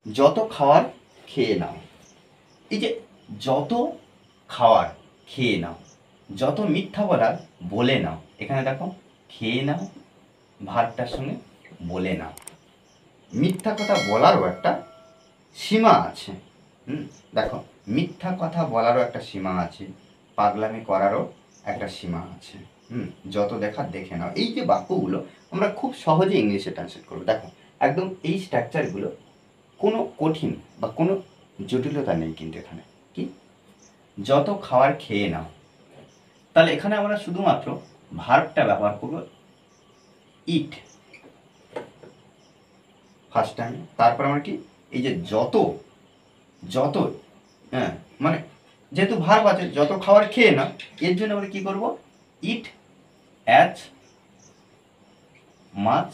যত খাওয়ার খেয়ে নাও। এই যে যত খাওয়ার খেয়ে নাও, যত মিথ্যা বলার বলে নাও। এখানে দেখো খেয়ে নাও ভার্বটার সঙ্গে বলে নাও। মিথ্যা কথা বলারও একটা সীমা আছে। দেখো মিথ্যা কথা বলারও একটা সীমা আছে, পাগলামি করারও একটা সীমা আছে। যত দেখার দেখে নাও। এই যে বাক্যগুলো আমরা খুব সহজে ইংলিশে ট্রান্সলেট করবো। দেখো একদম এই স্ট্রাকচারগুলো কোনো কঠিন বা কোনো জটিলতা নেই কিন্তু এখানে। কি যত খাওয়ার খেয়ে নাও, তাহলে এখানে আমরা শুধুমাত্র ভার্বটা ব্যবহার করব ইট ফার্স্ট টাইম। তারপর আমরা কি এই যে যত যত হ্যাঁ মানে যেহেতু ভার্ব আছে যত খাওয়ার খেয়ে নাও, এর জন্য আমরা কি করব ইট অ্যাজ মাছ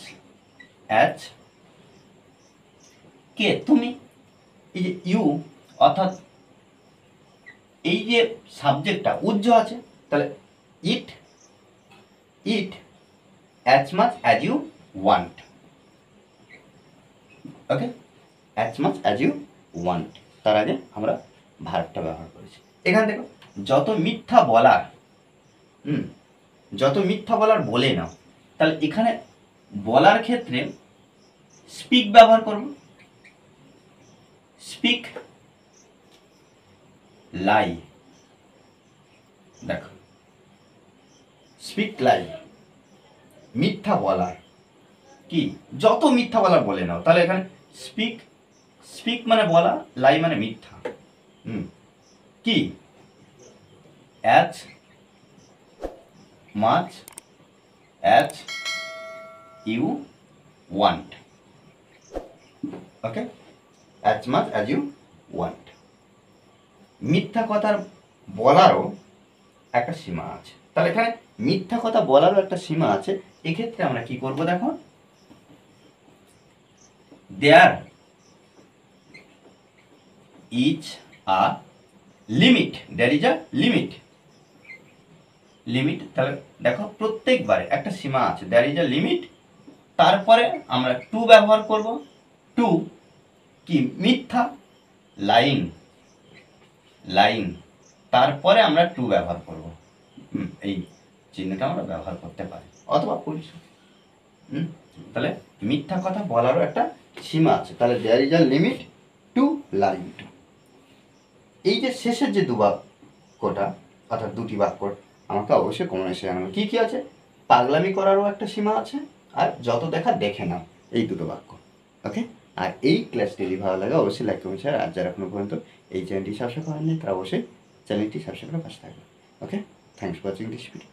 অ্যাজ কে তুমি। এই যে ইউ অর্থাৎ এই যে সাবজেক্টটা উজ্জ আছে, তাহলে eat eat as much as you want. Okay, as much as you want, তার আগে আমরা ভার্বটা ব্যবহার করেছি। এখানে দেখো যত মিথ্যা বলার, যত মিথ্যা বলার বলে নাও, তাহলে এখানে বলার ক্ষেত্রে স্পিক ব্যবহার করব। স্পিক লাই। দেখো স্পিক লাই, মিথ্যা বলার। কি যত মিথ্যা বলার বলে নাও, তাহলে এখানে স্পিক স্পিক মানে বলা, লাই মানে মিথ্যা। কি as much as you want. Okay, as much as you want. মিথ্যা কথার বলারও একটা সীমা আছে, তাহলে এখানে মিথ্যা কথা বলারও একটা সীমা আছে। এক্ষেত্রে আমরা কি করব দেখো, there is a limit, there is a limit. Limit, তাহলে দেখো প্রত্যেকবারে একটা সীমা আছে, দেয়ার ইজ আ লিমিট। তারপরে আমরা টু ব্যবহার করব। টু কি মিথ্যা, লাইং লাইং, তারপরে আমরা টু ব্যবহার করব। এই চিহ্নটা আমরা ব্যবহার করতে পারি, অথবা পুলিশ। তাহলে মিথ্যা কথা বলারও একটা সীমা আছে, তাহলে there is a limit to lying to. এই যে শেষের যে দু বাক্যটা অর্থাৎ দুটি বাক্য আমাকে অবশ্যই কমনে জানাবো কি কি আছে। পাগলামি করারও একটা সীমা আছে, আর যত দেখা দেখে নাও, এই দুটো বাক্য। ওকে, আর এই ক্লাসটি যদি ভালো লাগে অবশ্যই লাইক কমেন্ট শেয়ার। আর যারা এখনো পর্যন্ত এই চ্যানেলটি সাবস্ক্রাইব করেননি তারা অবশ্যই চ্যানেলটি সাবস্ক্রাইব করে পাশে থাকবে। Okay, thanks for watching this video.